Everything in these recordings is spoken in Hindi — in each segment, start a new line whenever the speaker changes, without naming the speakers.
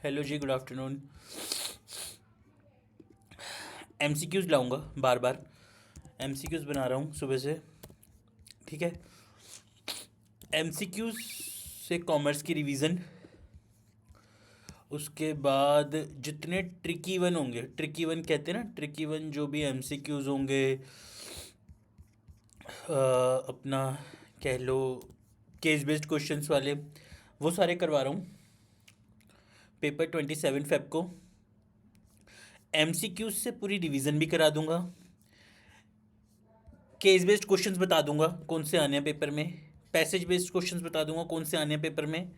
हेलो जी, गुड आफ्टरनून। एमसीक्यूज़ लाऊंगा, बार बार एमसीक्यूज़ बना रहा हूँ सुबह से। ठीक है, एमसीक्यूज़ से कॉमर्स की रिवीजन, उसके बाद जितने ट्रिकी वन होंगे, ट्रिकी वन कहते हैं ना, ट्रिकी वन जो भी एमसीक्यूज़ होंगे, अपना कह लो केस बेस्ड क्वेश्चंस वाले, वो सारे करवा रहा हूँ पेपर 27 फेब को। एमसीक्यूज़ से पूरी रिवीजन भी करा दूंगा, केस बेस्ड क्वेश्चंस बता दूंगा कौन से आने हैं पेपर में, पैसेज बेस्ड क्वेश्चंस बता दूंगा कौन से आने हैं पेपर में।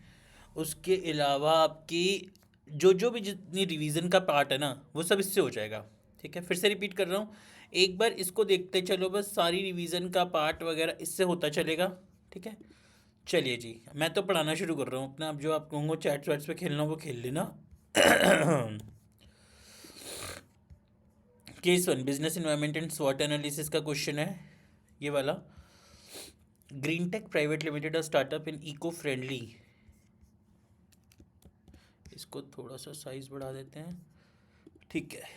उसके अलावा आपकी जो जो भी जितनी रिवीजन का पार्ट है ना, वो सब इससे हो जाएगा। ठीक है, फिर से रिपीट कर रहा हूँ, एक बार इसको देखते चलो, बस सारी रिवीजन का पार्ट वगैरह इससे होता चलेगा। ठीक है, चलिए जी, मैं तो पढ़ाना शुरू कर रहा हूँ अपना। अब जो आप कहूँगा चैट्स वैट्स पे खेलना वो खेल लेना। Case one, business environment and स्वॉट एनालिसिस का क्वेश्चन है ये वाला। Green tech private limited a startup in eco friendly, इसको थोड़ा सा साइज बढ़ा देते हैं। ठीक है,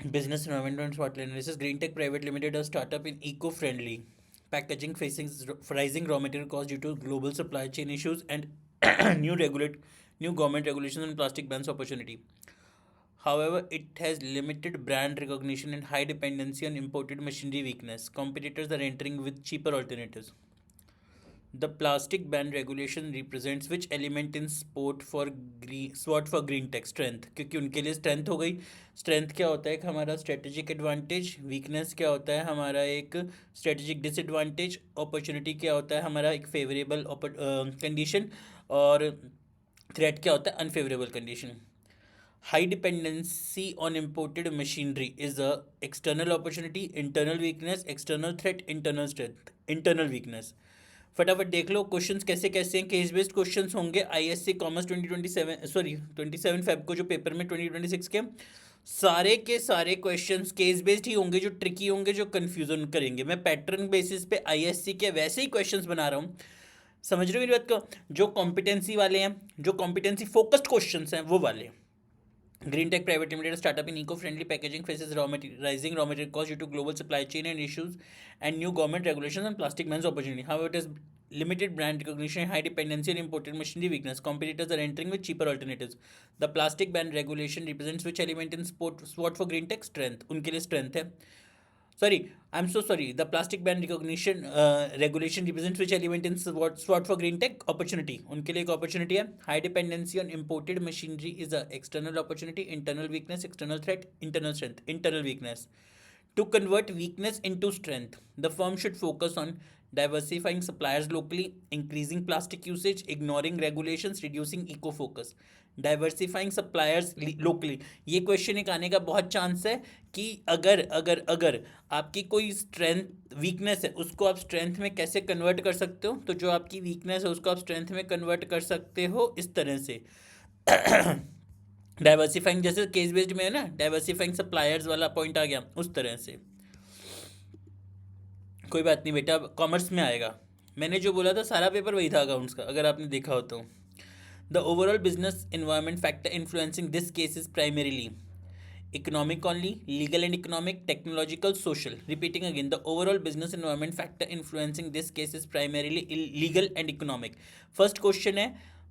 बिजनेस इन्वायरमेंट एंड स्वॉट analysis, green tech private limited a startup in eco friendly packaging facing rising raw material cost due to global supply chain issues and new government regulations and plastic bans opportunity. However, it has limited brand recognition and high dependency on imported machinery weakness. Competitors are entering with cheaper alternatives. The plastic ban regulation represents which element in sport for green SWOT for green tech strength, क्योंकि उनके लिए स्ट्रेंथ हो गई। स्ट्रेंथ क्या होता है, एक हमारा स्ट्रेटेजिक एडवांटेज, वीकनेस क्या होता है हमारा एक स्ट्रेटेजिक डिसएडवांटेज, अपॉर्चुनिटी क्या होता है हमारा एक फेवरेबल कंडीशन, और थ्रेट क्या होता है unfavourable condition. High dependency on imported machinery is a external opportunity, internal weakness, external threat, internal strength, internal weakness. फटाफट देख लो क्वेश्चंस कैसे कैसे हैं। केस बेस्ड क्वेश्चंस होंगे आईएससी कॉमर्स 2027, सॉरी 27 फेब को जो पेपर में 2026 के सारे सारे क्वेश्चंस केस बेस्ड ही होंगे, जो ट्रिकी होंगे, जो कंफ्यूजन करेंगे। मैं पैटर्न बेसिस पे आईएससी के वैसे ही क्वेश्चंस बना रहा हूँ। समझ रहे हो मेरी बात को? जो कॉम्पिटेंसी वाले हैं, जो कॉम्पिटेंसी फोकस्ड क्वेश्चंस हैं, वो वाले। Green Tech Private Limited, a startup in eco-friendly packaging, faces rising raw material costs due to global supply chain and issues and new government regulations and plastic bans opportunity. However, it has limited brand recognition and high dependency on imported machinery weakness. Competitors are entering with cheaper alternatives. The plastic ban regulation represents which element in SWOT for green tech? Strength. उनके लिए strength है। Sorry, I'm so sorry. The plastic ban recognition regulation represents which element in SWOT for green tech? Opportunity. उनके लिए एक opportunity है। High dependency on imported machinery is a external opportunity, internal weakness, external threat, internal strength, internal weakness. To convert weakness into strength, the firm should focus on diversifying suppliers locally, increasing plastic usage, ignoring regulations, reducing eco focus. Diversifying suppliers locally, ये क्वेश्चन एक आने का बहुत चांस है कि अगर अगर अगर आपकी कोई स्ट्रेंथ वीकनेस है, उसको आप स्ट्रेंथ में कैसे कन्वर्ट कर सकते हो, तो जो आपकी वीकनेस है उसको आप स्ट्रेंथ में कन्वर्ट कर सकते हो इस तरह से। डाइवर्सिफाइंग जैसे केस बेस्ड में है ना, डाइवर्सिफाइंग सप्लायर्स वाला पॉइंट आ गया, उस तरह से। कोई बात नहीं बेटा, कॉमर्स में आएगा। मैंने जो बोला था सारा पेपर वही था अकाउंट्स का, अगर आपने देखा हो तो। The overall business environment factor influencing this case is primarily economic only, legal and economic, technological, social. Repeating again, the overall business environment factor influencing this case is primarily legal and economic. First question है,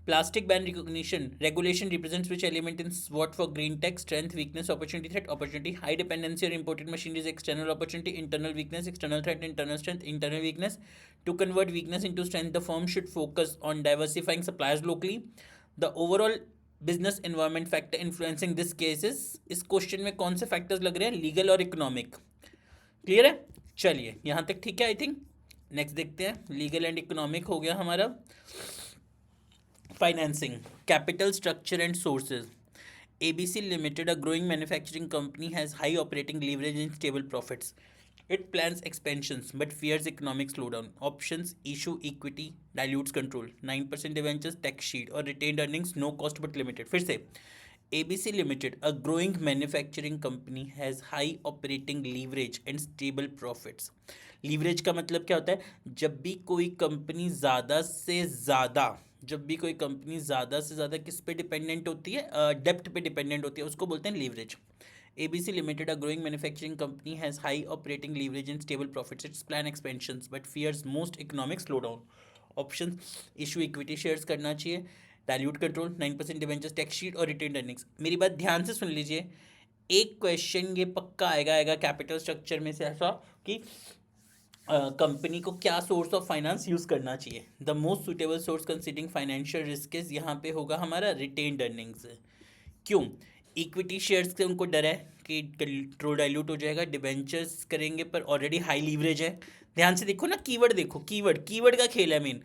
plastic ban recognition regulation represents which element in SWOT for green tech? Strength, weakness, opportunity, threat. Opportunity. High dependency on imported machinery is external opportunity, internal weakness, external threat, internal strength, internal weakness. To convert weakness into strength, the firm should focus on diversifying suppliers locally. The overall business environment factor influencing this cases, इस क्वेश्चन में कौन से फैक्टर्स लग रहे हैं? लीगल और इकोनॉमिक। क्लियर है? चलिए यहां तक ठीक है आई थिंक। नेक्स्ट देखते हैं, लीगल एंड इकोनॉमिक हो गया हमारा। Financing, capital structure and sources. ABC Limited, a growing manufacturing company, has high operating leverage and stable profits. It plans expansions but fears economic slowdown. Options: issue equity, dilutes control, 9% debentures, tax sheet, or retained earnings, no cost but limited. फिर से, ABC Limited, a growing manufacturing company, has high operating leverage and stable profits. Leverage का मतलब क्या होता है? जब भी कोई कंपनी ज़्यादा से ज़्यादा जब भी कोई कंपनी ज़्यादा से ज़्यादा किस पे डिपेंडेंट होती है, डेप्ट पे डिपेंडेंट होती है, उसको बोलते हैं leverage. ABC Limited, a growing manufacturing company, has high operating leverage and stable profits. Its plan expansions but fears most economic slowdown. Options: issue equity shares करना चाहिए, dilute control, 9% debentures, tax sheet और रिटेन अर्निंग्स. मेरी बात ध्यान से सुन लीजिए. एक क्वेश्चन ये पक्का आएगा कैपिटल स्ट्रक्चर में से ऐसा कि कंपनी को क्या सोर्स ऑफ फाइनेंस यूज़ करना चाहिए. The most suitable source considering financial risk यहाँ पे होगा हमारा रिटेन्ड अर्निंग्स. क्यों? इक्विटी शेयर्स से उनको डर है कि कंट्रोल डाइल्यूट हो जाएगा. डिबेंचर्स करेंगे पर ऑलरेडी हाई लीवरेज है. ध्यान से देखो ना, कीवर्ड देखो, कीवर्ड का खेल है मेन.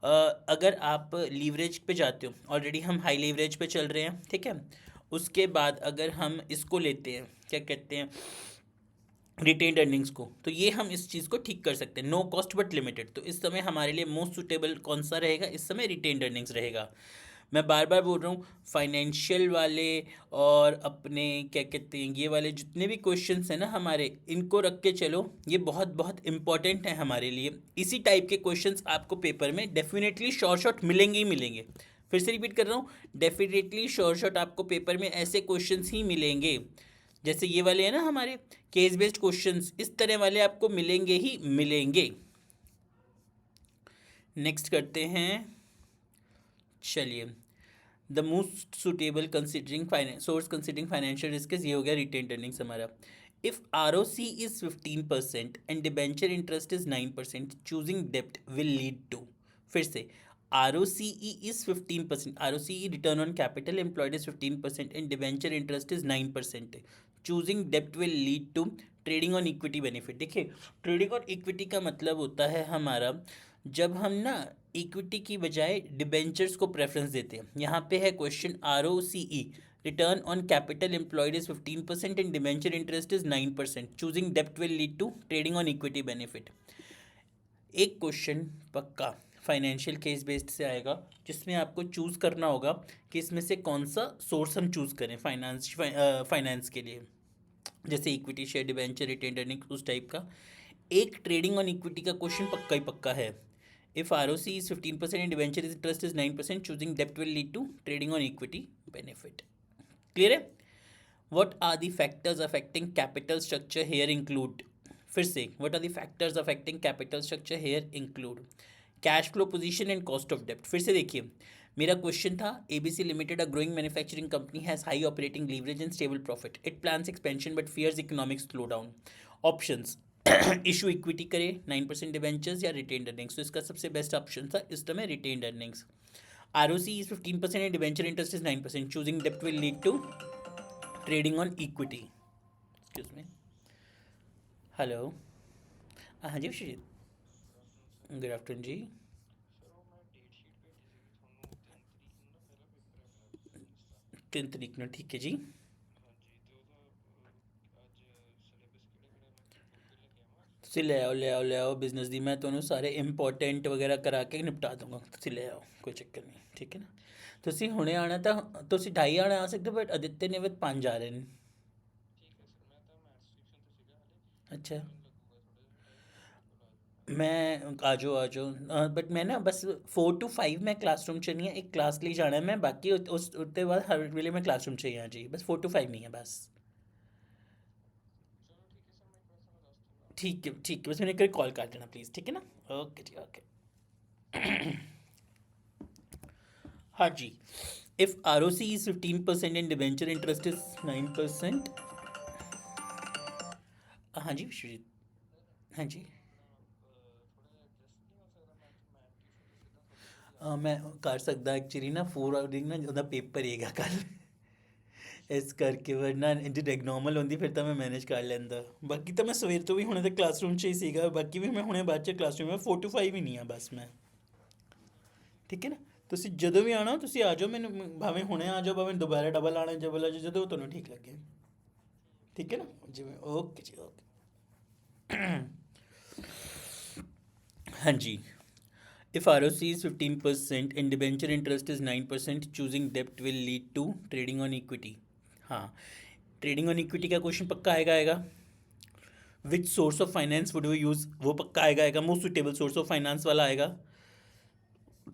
अगर आप लीवरेज पे जाते हो, ऑलरेडी हम हाई लीवरेज पे चल रहे हैं, ठीक है. उसके बाद अगर हम इसको लेते हैं, क्या कहते हैं, रिटेन्ड अर्निंग्स को, तो ये हम इस चीज़ को ठीक कर सकते हैं. No cost but limited. तो इस समय हमारे लिए मोस्ट सुटेबल कौन सा रहेगा? इस समय रिटेन्ड अर्निंग्स रहेगा. मैं बार बार बोल रहा हूँ, फाइनेंशियल वाले और अपने क्या कहते हैं ये वाले जितने भी क्वेश्चंस हैं ना हमारे, इनको रख के चलो. ये बहुत बहुत इंपॉर्टेंट है हमारे लिए. इसी टाइप के क्वेश्चंस आपको पेपर में डेफिनेटली शॉर्ट मिलेंगे ही मिलेंगे. फिर से रिपीट कर रहा हूँ, डेफिनेटली शॉर्ट आपको पेपर में ऐसे क्वेश्चंस ही मिलेंगे. जैसे ये वाले हैं ना हमारे केस बेस्ड क्वेश्चंस, इस तरह वाले आपको मिलेंगे ही मिलेंगे. नेक्स्ट करते हैं. चलिए, the most suitable considering source considering financial risk, ये हो गया रिटेन्ड अर्निंग्स हमारा. If ROC is 15% and debenture interest is 9%, choosing डेप्ट विल लीड टू. फिर से, ROCE is 15%. ROCE, return on capital employed, is 15% and debenture interest is 9%. Choosing debt will lead to trading on equity benefit. देखिए, ट्रेडिंग ऑन इक्विटी का मतलब होता है हमारा जब हम ना इक्विटी की बजाय डिबेंचर्स को प्रेफरेंस देते हैं. यहाँ पे है question, ROCE, return on capital employed, is 15% and debenture interest is 9%. Choosing डेप्ट will lead to trading on equity benefit. एक क्वेश्चन पक्का फाइनेंशियल केस बेस्ड से आएगा जिसमें आपको चूज़ करना होगा कि इसमें से कौन सा सोर्स हम चूज़ करें फाइनेंस के लिए. जैसे equity share, debenture, retained earning, उस टाइप का. एक ट्रेडिंग ऑन इक्विटी का क्वेश्चन पक्का ही पक्का है. If ROC is 15% and debenture is interest is 9%, choosing डेप्ट will lead to trading on equity benefit. Clear है? What are the factors affecting capital structure here include. फिर से, what are the factors affecting capital structure here include. Cash flow position and cost of डेप्ट. फिर से देखिए, मेरा क्वेश्चन था, ABC limited, a growing manufacturing company, has high operating leverage and stable profit. It plans expansion but fears economic slowdown. Options, issue equity करे, 9% डिबेंचर्स, या रिटेन्ड अर्निंग्स. तो इसका सबसे बेस्ट ऑप्शन था इस समय retained earnings. ROC is 15% and debenture interest is 9%. Choosing डेप्ट will lead to trading on equity. Excuse me. Hello. हाँ जी विश्वजीत, गुड आफ्टरनून जी. 3 तारीख ਨੂੰ, ठीक है जी. ਤੁਸੀਂ ਲੈ ਆਓ ਬਿਜ਼ਨਸ ਦੀ, ਮੈਂ ਤੁਹਾਨੂੰ ਸਾਰੇ ਇੰਪੋਰਟੈਂਟ ਵਗੈਰਾ ਕਰਾ ਕੇ ਨਿਪਟਾ ਦੂੰਗਾ. ਤੁਸੀਂ ਲੈ ਆਓ, ਕੋਈ ਚੱਕਰ ਨਹੀਂ, ਠੀਕ ਹੈ ਨਾ. ਤੁਸੀਂ ਹੁਣੇ ਆਉਣਾ ਤਾਂ ਤੁਸੀਂ 2:30 ਆਉਣਾ ਆ ਸਕਦੇ ਹੋ, ਬਟ ਅਦਿੱਤੇ ਨੇ ਵਿੱਚ 5 ਆ ਰਹੇ ਨੇ. अच्छा, मैं आ जाओ बट मैं ना बस 4 to 5 मैं क्लासरूम च नहीं है, एक क्लास लिए जाना है मैं, बाकी उस उसके बाद हर वेले मैं क्लासरूम च ही हाँ जी. बस 4 to 5 नहीं है बस. ठीक है, बस मैंने एक कॉल कर देना प्लीज़, ठीक है ना. ओके जी, ओके. हाँ जी. If ROC is 15% and debenture interest is 9%. हाँ जी विश्वजीत. हाँ जी. मैं कर सकदा एक्चुअली ना 4 आवर ना ਉਹਦਾ ਪੇਪਰ ਹੈਗਾ ਕੱਲ, ਇਸ ਕਰਕੇ ਵਰਨਾ ਜੇ ਡੈਗਨੋਰਮਲ ਹੁੰਦੀ ਫਿਰ ਤਾਂ ਮੈਂ ਮੈਨੇਜ ਕਰ ਲੈਂਦਾ. ਬਾਕੀ ਤਾਂ ਮੈਂ ਸਵੇਰ ਤੋਂ ਵੀ ਹੁਣੇ ਤੱਕ ਕਲਾਸਰੂਮ 'ਚ ਹੀ ਸੀਗਾ, ਬਾਕੀ ਵੀ ਮੈਂ ਹੁਣੇ ਬਾਅਦ 'ਚ ਕਲਾਸਰੂਮ ਮੈਂ 4 to 5 ਹੀ ਨਹੀਂ ਆ ਬਸ ਮੈਂ. ਠੀਕ ਹੈ ਨਾ. ਤੁਸੀਂ ਜਦੋਂ ਵੀ ਆਉਣਾ ਤੁਸੀਂ ਆ ਜਾਓ, ਮੈਨੂੰ ਭਾਵੇਂ ਹੁਣੇ ਆ ਜਾਓ, ਭਾਵੇਂ ਦੁਬਾਰਾ ਡਬਲ ਆਉਣਾ, ਜਬਲ ਆ ਜਾਓ, ਜਦੋਂ ਤੁਹਾਨੂੰ ਠੀਕ ਲੱਗੇ. ਠੀਕ ਹੈ ਨਾ, ਜਿਵੇਂ. ਓਕੇ ਜੀ, ਓਕੇ. हाँ जी. If ROC is 15% and debenture interest is 9%, choosing debt will lead to trading on equity. हाँ, ट्रेडिंग ऑन इक्विटी का क्वेश्चन पक्का आएगा. Which source of finance would we use, वो पक्का आएगा. Most suitable source of finance वाला आएगा.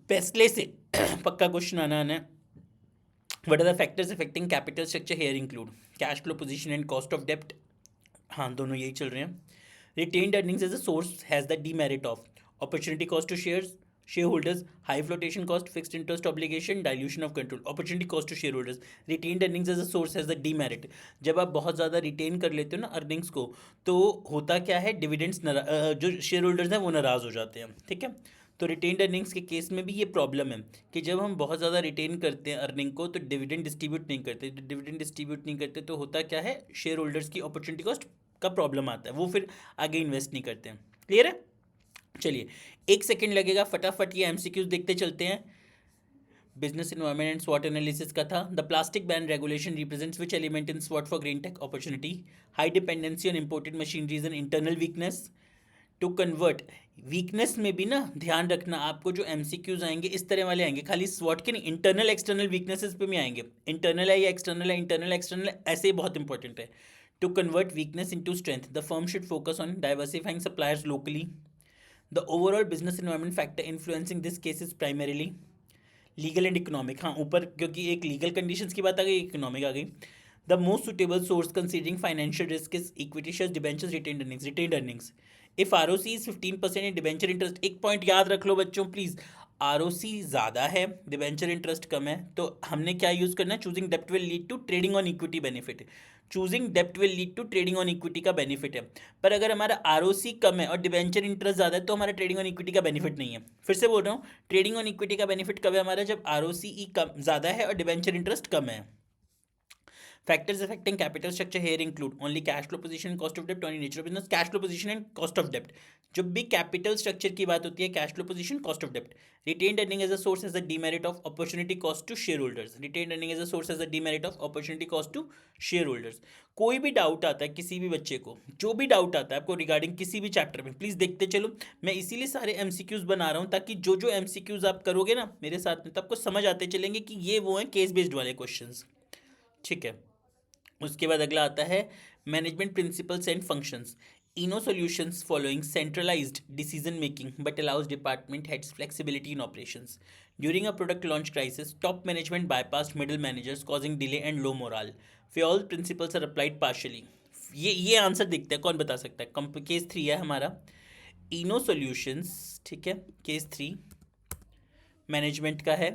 पेस्ले से पक्का क्वेश्चन आना है. What are the factors affecting capital structure here include cash flow position and cost of debt. हाँ दोनों यही चल रहे हैं. Retained earnings as a source has the demerit of opportunity cost to shareholders, high flotation cost, fixed interest obligation, dilution of control. Opportunity cost to shareholders. Retained earnings as a source has the demerit. जब आप बहुत ज़्यादा रिटेन कर लेते हो ना अर्निंग्स को, तो होता क्या है, डिविडेंड्स जो शेयर होल्डर्स हैं वो नाराज़ हो जाते हैं. ठीक है. तो रिटेन्ड अर्निंग्स के केस में भी ये प्रॉब्लम है कि जब हम बहुत ज़्यादा रिटेन करते हैं अर्निंग को तो डिविडेंड डिस्ट्रीब्यूट नहीं करते. तो डिविडेंड डिस्ट्रीब्यूट नहीं करते तो होता क्या है, शेयर होल्डर्स की अपॉर्चुनिटी कॉस्ट का प्रॉब्लम आता है, वो फिर आगे इन्वेस्ट नहीं करते हैं. क्लियर है. चलिए 1 सेकेंड लगेगा, फटाफट ये एमसीक्यूज देखते चलते हैं. बिजनेस इन्वायरमेंट एंड स्वॉट एनालिसिस का था. The plastic ban regulation represents which element in स्वॉट for green tech opportunity. High dependency on imported machineries and internal weakness. To convert, weakness में भी ना ध्यान रखना, आपको जो एमसीक्यूज आएंगे इस तरह वाले आएंगे, खाली स्वॉट के नहीं, इंटरनल एक्सटर्नल वीकनेसेस पे भी आएंगे. इंटरनल है या एक्सटर्नल है, इंटरनल एक्सटर्नल ऐसे ही बहुत इंपॉर्टेंट है. To convert weakness into strength, the firm should focus on diversifying suppliers locally. The overall business environment factor influencing this case is primarily legal and economic. हाँ ऊपर क्योंकि एक लीगल कंडीशंस की बात आ गई, इकोनॉमिक आ गई. The most suitable source considering financial risk is equity shares, debentures, retained earnings. Retained earnings if ROC is 15% and debenture interest, एक पॉइंट याद रख लो बच्चों प्लीज, ROC ज़्यादा है, डिबेंचर इंटरेस्ट कम है, तो हमने क्या यूज़ करना है, चूजिंग डेप्ट will lead to trading on equity benefit. Choosing डेप्ट will lead to trading on equity का बेनिफिट है. पर अगर हमारा ROC कम है और डिबेंचर इंटरेस्ट ज़्यादा है तो हमारा ट्रेडिंग ऑन इक्विटी का बेनिफिट नहीं है. फिर से बोल रहा हूँ, ट्रेडिंग ऑन इक्विटी का बेनिफिट कब है हमारा, जब ROC कम ज़्यादा है और डिबेंचर इंटरेस्ट कम है. Factors affecting capital structure here include only cash flow position, cost of debt, only nature of business, cash flow position and cost of debt. जब भी कैपिटल स्ट्रक्चर की बात होती है, cash flow position, cost of डेप्ट. Retained earning as a source as the demerit of opportunity cost to shareholders. Retained earning as a source as the demerit of opportunity cost to shareholders. कोई भी डाउट आता है किसी भी बच्चे को, जो भी डाउट आता है आपको रिगार्डिंग किसी भी चैप्टर में, प्लीज़ देखते चलो. मैं इसीलिए सारे एमसीक्यूज बना रहा हूँ ताकि जो जो एमसीक्यूज आप करोगे ना मेरे साथ में, तो आपको समझ आते चलेंगे कि ये वो हैं केस बेस्ड वाले क्वेश्चंस. ठीक है. उसके बाद अगला आता है management principles and functions. Inno solutions following centralised decision making but allows department heads flexibility in operations. During a product launch crisis top management bypass middle managers causing delay and low morale. All principles are applied partially. ये आंसर देखते हैं, कौन बता सकता है. केस 3 है हमारा इनो सॉल्यूशंस. ठीक है, केस 3 मैनेजमेंट का है.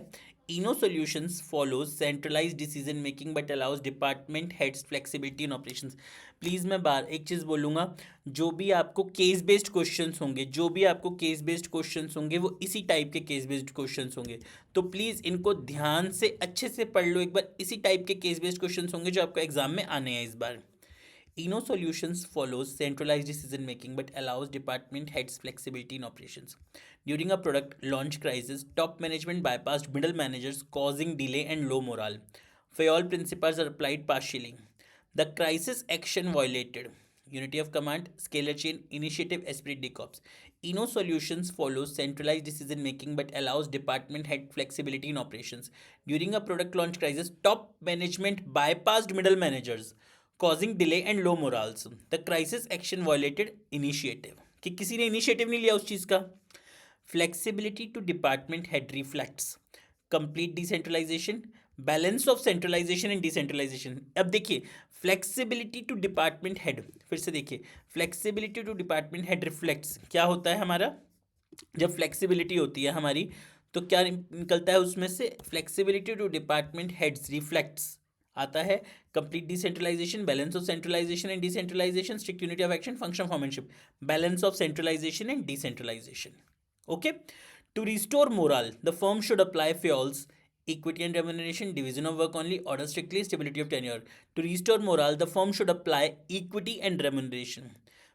Inno solutions follows centralised decision making but allows department heads flexibility in operations. Please मैं एक चीज़ बोलूँगा, जो भी आपको केस बेस्ड क्वेश्चंस होंगे, जो भी आपको केस बेस्ड क्वेश्चंस होंगे वो इसी टाइप के केस बेस्ड क्वेश्चंस होंगे. तो प्लीज़ इनको ध्यान से अच्छे से पढ़ लो एक बार. इसी टाइप के केस बेस्ड क्वेश्चंस होंगे जो आपको एग्जाम में आने हैं इस बार. Eno Solutions follows centralized decision making but allows department heads flexibility in operations. During a product launch crisis, top management bypassed middle managers, causing delay and low morale. Fayol principles are applied partially. The crisis action violated unity of command, scalar chain, initiative, esprit de corps. Eno Solutions follows centralized decision making but allows department head flexibility in operations. During a product launch crisis, top management bypassed middle managers, causing delay and low morals. The crisis action violated initiative, कि किसी ने इनिशिएटिव नहीं लिया उस चीज़ का. Flexibility to department head reflects complete decentralisation, balance of centralisation and decentralisation. अब देखिए फ्लेक्सिबिलिटी टू डिपार्टमेंट हेड, फिर से देखिए flexibility to department head reflects क्या होता है हमारा. जब फ्लेक्सिबिलिटी होती है हमारी तो क्या निकलता है उसमें से, flexibility to department heads reflects आता है complete decentralisation, balance of centralisation and decentralisation, strict unity of action, function foremanship, balance of centralisation and decentralisation. Okay. To restore morale the firm should apply Fayol's equity and remuneration, division of work only, order strictly, stability of tenure. To restore morale the firm should apply equity and remuneration.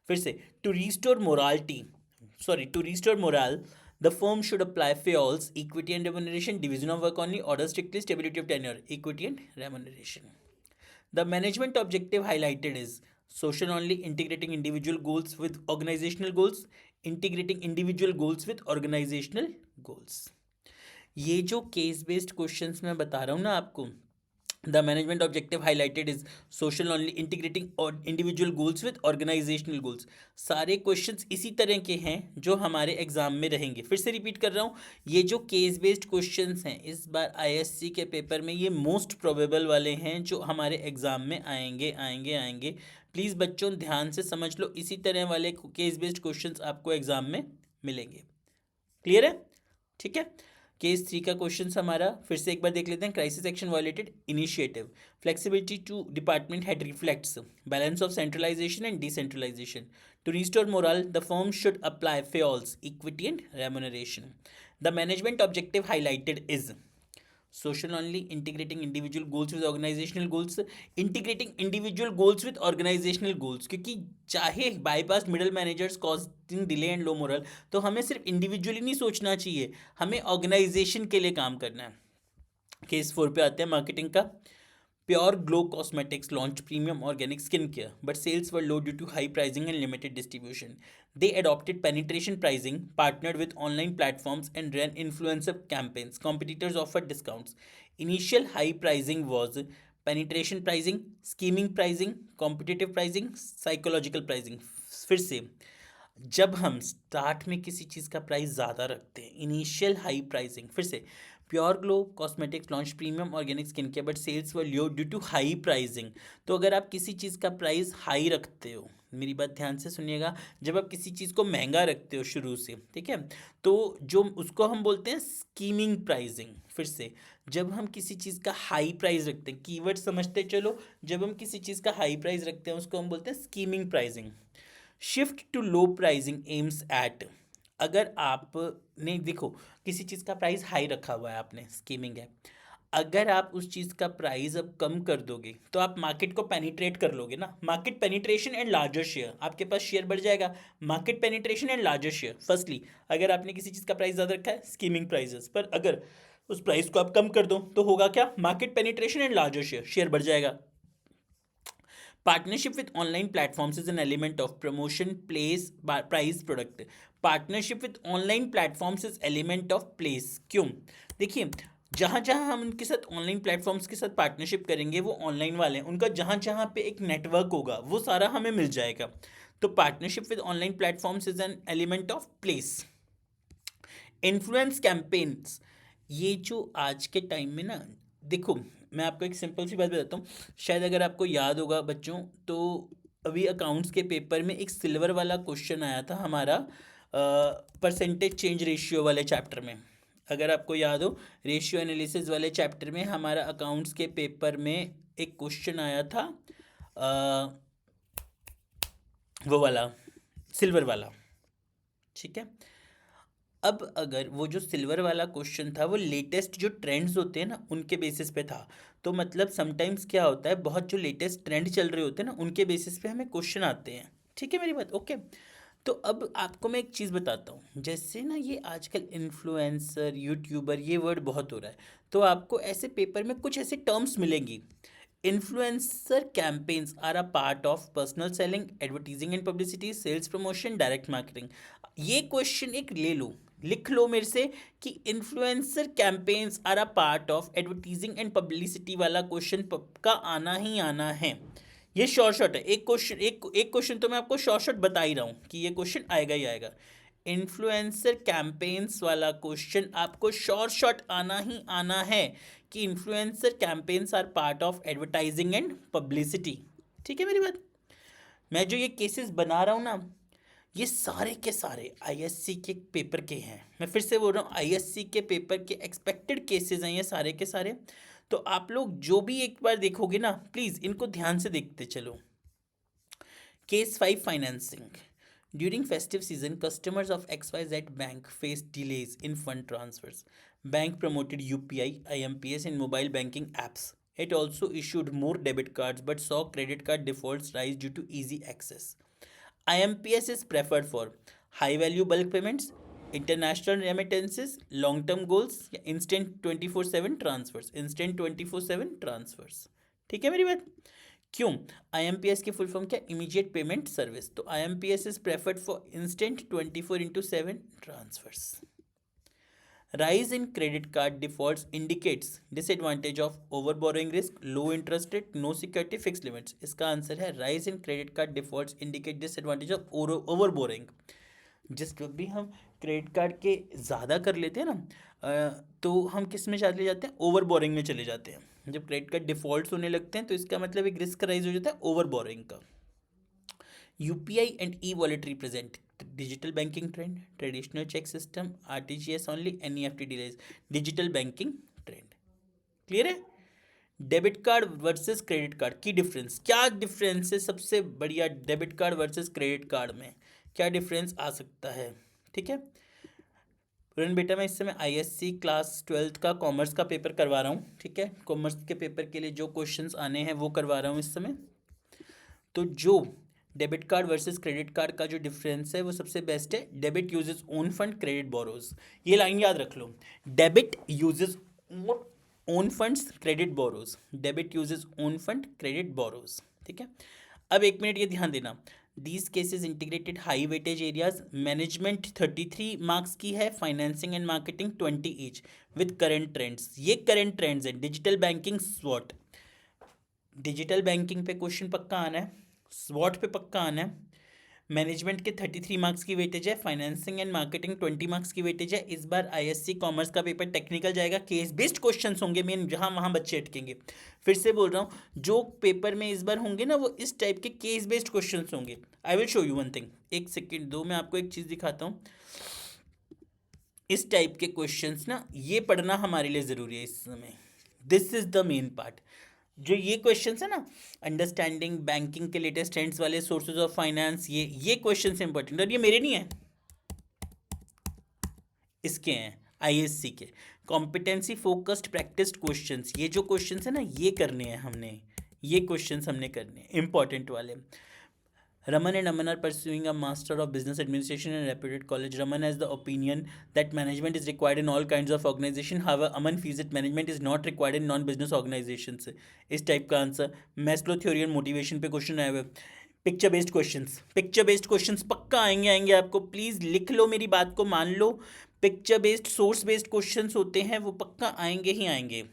फिर से to restore morale the firm should apply FEOLs, equity and remuneration, division of work only, order strictly, stability of tenure, equity and remuneration. The management objective highlighted is social only, integrating individual goals with organizational goals, integrating individual goals with organizational goals. ये जो केस बेस्ड क्वेश्चंस मैं बता रहा हूँ ना आपको, The management objective highlighted is social only, integrating और individual goals with organizational goals. सारे क्वेश्चंस इसी तरह के हैं जो हमारे एग्जाम में रहेंगे. फिर से रिपीट कर रहा हूँ, ये जो केस बेस्ड क्वेश्चंस हैं इस बार आईएससी के पेपर में ये मोस्ट प्रोबेबल वाले हैं जो हमारे एग्जाम में आएंगे आएंगे आएंगे. प्लीज़ बच्चों ध्यान से समझ लो, इसी तरह वाले केस बेस्ड क्वेश्चंस आपको एग्जाम में मिलेंगे. क्लियर है? ठीक है. केस 3 का क्वेश्चन हमारा फिर से एक बार देख लेते हैं. Crisis action violated initiative, flexibility to department head reflects balance of centralisation and decentralisation. To restore morale the firm should apply Fayol's equity and remuneration. The management objective highlighted is social only, integrating individual goals with organizational goals. Integrating individual goals with organizational goals, क्योंकि चाहे bypass middle managers causing delay and low moral, तो हमें सिर्फ इंडिविजुअली नहीं सोचना चाहिए, हमें ऑर्गेनाइजेशन के लिए काम करना है. केस 4 पे आते हैं, मार्केटिंग का. Pure Glow Cosmetics launched premium organic skincare, but sales were low due to high pricing and limited distribution. They adopted penetration pricing, partnered with online platforms, and ran influencer campaigns. Competitors offered discounts. Initial high pricing was penetration pricing, scheming pricing, competitive pricing, psychological pricing. फिर से, जब हम स्टार्ट में किसी चीज़ का प्राइस ज़्यादा रखते हैं, इनिशियल हाई प्राइसिंग. फिर से, pure glow cosmetics launch premium organic skin care but sales were low due to high pricing. तो अगर आप किसी चीज़ का प्राइस हाई रखते हो, मेरी बात ध्यान से सुनिएगा, जब आप किसी चीज़ को महंगा रखते हो शुरू से, ठीक है, तो जो उसको हम बोलते हैं स्कीमिंग प्राइसिंग. फिर से, जब हम किसी चीज़ का हाई प्राइस रखते हैं, कीवर्ड समझते चलो, जब हम किसी चीज़ का हाई प्राइस रखते हैं उसको हम बोलते हैं skimming pricing. Shift to low pricing aims at, अगर आपने देखो किसी चीज़ का प्राइस हाई रखा हुआ है आपने, स्कीमिंग है, अगर आप उस चीज़ का प्राइस अब कम कर दोगे तो आप मार्केट को पेनिट्रेट कर लोगे ना. Market penetration and larger share, आपके पास शेयर बढ़ जाएगा. Market penetration and larger share, firstly अगर आपने किसी चीज़ का प्राइस ज़्यादा रखा है स्कीमिंग प्राइसेस पर, अगर उस प्राइस को आप कम कर दो तो होगा क्या, market penetration and larger share, share बढ़ जाएगा. Partnership with online platforms is an element of promotion, place, price, product. Partnership with online platforms is element of place. क्यों? देखिए, जहाँ जहाँ हम उनके साथ ऑनलाइन प्लेटफॉर्म्स के साथ पार्टनरशिप करेंगे, वो ऑनलाइन वाले हैं, उनका जहाँ जहाँ पे एक नेटवर्क होगा वो सारा हमें मिल जाएगा. तो partnership with online platforms is an element of place. Influence campaigns, ये जो आज के टाइम में ना, देखो मैं आपको एक सिंपल सी बात बताता हूँ, शायद अगर आपको याद होगा बच्चों, तो अभी अकाउंट्स के पेपर में एक सिल्वर वाला क्वेश्चन आया था हमारा परसेंटेज चेंज रेशियो वाले चैप्टर में. अगर आपको याद हो, रेशियो एनालिसिस वाले चैप्टर में हमारा अकाउंट्स के पेपर में एक क्वेश्चन आया था, वो वाला सिल्वर वाला. ठीक है, अब अगर वो जो सिल्वर वाला क्वेश्चन था वो लेटेस्ट जो ट्रेंड्स होते हैं ना उनके बेसिस पे था, तो मतलब समटाइम्स क्या होता है, बहुत जो लेटेस्ट ट्रेंड चल रहे होते हैं ना उनके बेसिस पे हमें क्वेश्चन आते हैं. ठीक है मेरी बात, ओके. तो अब आपको मैं एक चीज़ बताता हूँ, जैसे ना ये आजकल इन्फ्लुएंसर यूट्यूबर ये वर्ड बहुत हो रहा है, तो आपको ऐसे पेपर में कुछ ऐसे टर्म्स मिलेंगी. Influencer campaigns are a part of personal selling, advertising and publicity, sales promotion, direct marketing. ये क्वेश्चन एक ले लो, लिख लो मेरे से कि influencer campaigns are a part of advertising and publicity वाला क्वेश्चन का आना ही आना है. ये शॉर्ट शॉर्ट है, एक क्वेश्चन एक क्वेश्चन तो मैं आपको शॉर्ट शॉर्ट बता ही रहा हूँ कि ये क्वेश्चन आएगा ही आएगा. इन्फ्लुएंसर कैंपेन्स वाला क्वेश्चन आपको शॉर्ट शॉर्ट आना ही आना है कि influencer campaigns are part of advertising and publicity. ठीक है मेरी बात. मैं जो ये केसेस बना रहा हूँ ना, ये सारे के सारे आईएससी के पेपर के हैं. मैं फिर से बोल रहा हूँ, आईएससी के पेपर के एक्सपेक्टेड केसेस हैं ये सारे के सारे. तो आप लोग जो भी एक बार देखोगे ना, प्लीज़ इनको ध्यान से देखते चलो. Case 5 financing. During festive season, customers of XYZ Bank faced delays in fund transfers. Bank promoted UPI, IMPS, and mobile banking apps. It also issued more debit cards but saw credit card defaults rise due to easy access. IMPS is preferred for high value bulk payments, international remittances, long term goals, या instant 24/7 transfers. Instant 24/7 transfers. ठीक है मेरी बात. क्यों? IMPS की फुल फॉर्म क्या, इमीडिएट पेमेंट सर्विस. तो IMPS is preferred for instant 24/7 transfers. Rise in credit card defaults indicates disadvantage of over borrowing risk, low interest rate, no security, fixed limits. इसका आंसर है rise in credit card defaults indicate disadvantage of over borrowing. जब भी हम क्रेडिट कार्ड के ज़्यादा कर लेते हैं ना, तो हम किस में चले जाते हैं, ओवर बोरिंग में चले जाते हैं। जब क्रेडिट कार्ड डिफॉल्ट होने लगते हैं तो इसका मतलब एक रिस्क राइज हो जाता है ओवर बोरिंग का। UPI and e wallet represent digital banking trend, traditional cheque system, RTGS only, NEFT delays, digital banking trend. Clear है? Debit card versus credit card की डिफरेंस, क्या डिफरेंस है सबसे बढ़िया debit card versus credit card में, क्या डिफरेंस आ सकता है? ठीक है पुरन बेटा, मैं इस समय आईएससी क्लास 12th का कॉमर्स का पेपर करवा रहा हूँ। ठीक है, कॉमर्स के पेपर के लिए जो क्वेश्चंस आने हैं वो करवा रहा हूँ इस समय। तो जो debit card versus credit card का जो डिफरेंस है वो सबसे बेस्ट है, debit uses own fund, credit borrows. ये लाइन याद रख लो, debit uses own funds, credit borrows, debit uses own fund, credit borrows. ठीक है, अब एक मिनट ये ध्यान देना, these cases integrated high weightage areas, management 33 marks की है, financing and marketing 20 each with current trends. ये करंट ट्रेंड्स है। डिजिटल बैंकिंग स्वॉट, डिजिटल बैंकिंग पे क्वेश्चन पक्का आना है, स्वॉट पे पक्का आना है। मैनेजमेंट के 33 मार्क्स की वेटेज है, फाइनेंसिंग एंड मार्केटिंग 20 मार्क्स की वेटेज है। इस बार आईएससी कॉमर्स का पेपर टेक्निकल जाएगा, केस बेस्ड क्वेश्चंस होंगे मेन, जहां वहां बच्चे अटकेंगे। फिर से बोल रहा हूँ, जो पेपर में इस बार होंगे ना वो इस टाइप के केस बेस्ड क्वेश्चंस होंगे। I will show you one thing, एक सेकेंड दो, मैं आपको एक चीज़ दिखाता हूँ। इस टाइप के क्वेश्चंस ना ये पढ़ना हमारे लिए ज़रूरी है इस समय। This is the main part. जो ये क्वेश्चंस है ना, अंडरस्टैंडिंग बैंकिंग के लेटेस्ट ट्रेंड्स वाले, सोर्सेज ऑफ फाइनेंस, ये क्वेश्चंस इंपॉर्टेंट, और ये मेरे नहीं है, इसके हैं आईएससी के। कॉम्पिटेंसी फोकस्ड प्रैक्टिस क्वेश्चंस, ये जो क्वेश्चंस है ना ये करने हैं हमने, ये क्वेश्चंस हमने करने हैं इंपॉर्टेंट वाले। Raman and Aman are pursuing a Master of Business Administration in a reputed college. Raman has the opinion that management is required in all kinds of organization. However, Aman feels that management is not required in non-business organizations. इस टाइप का answer. Maslow theory and motivation पे क्वेश्चन आए हुए। Picture based questions, picture based questions पक्का आएंगे आपको, प्लीज़ लिख लो, मेरी बात को मान लो। Picture based, source based questions होते हैं वो पक्का आएंगे ही आएंगे।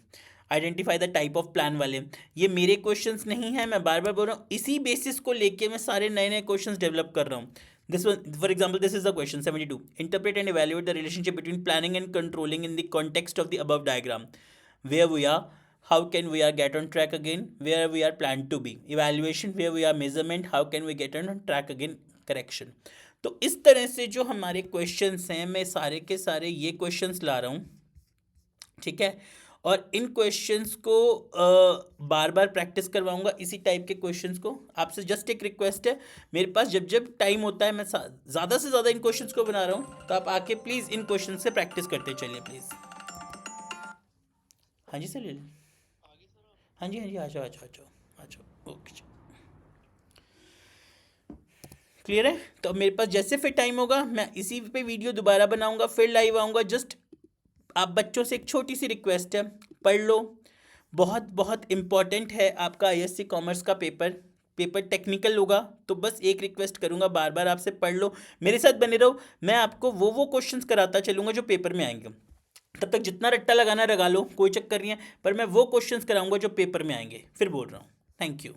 Identify the type of plan वाले, ये मेरे क्वेश्चंस नहीं है, मैं बार बार बोल रहा हूँ, इसी बेसिस को लेके मैं सारे नए नए क्वेश्चंस डेवलप कर रहा हूँ। This one for example, this is the question 72, interpret and evaluate the relationship between planning and controlling in the context of the above diagram. Where we are, how can we are get on track again, where we are plan to be, evaluation, where we are measurement, how can we get on track again, correction. तो इस तरह से जो हमारे क्वेश्चंस हैं, मैं सारे के सारे ये क्वेश्चंस ला रहा हूँ। ठीक है, और इन क्वेश्चंस को बार बार प्रैक्टिस करवाऊंगा, इसी टाइप के क्वेश्चंस को। आपसे जस्ट एक रिक्वेस्ट है, मेरे पास जब जब टाइम होता है मैं ज़्यादा से ज़्यादा इन क्वेश्चंस को बना रहा हूँ, तो आप आके प्लीज़ इन क्वेश्चंस से प्रैक्टिस करते चलिए प्लीज़। हाँ जी सर, ले लें। हाँ जी हाँ जी, आ जाओ आ जाओ आ जाओ आ जाओ, ओके। क्लियर है? तो मेरे पास जैसे फिर टाइम होगा मैं इसी पे वीडियो दोबारा बनाऊंगा, फिर लाइव आऊँगा। जस्ट आप बच्चों से एक छोटी सी रिक्वेस्ट है, पढ़ लो, बहुत बहुत इम्पॉर्टेंट है आपका आईएससी कॉमर्स का पेपर। पेपर टेक्निकल होगा, तो बस एक रिक्वेस्ट करूंगा, बार बार आपसे पढ़ लो, मेरे साथ बने रहो, मैं आपको वो क्वेश्चंस कराता चलूंगा जो पेपर में आएंगे। तब तक जितना रट्टा लगाना लगा लो, कोई चक्कर नहीं है, पर मैं वो क्वेश्चंस कराऊंगा जो पेपर में आएंगे। फिर बोल रहा हूँ, थैंक यू।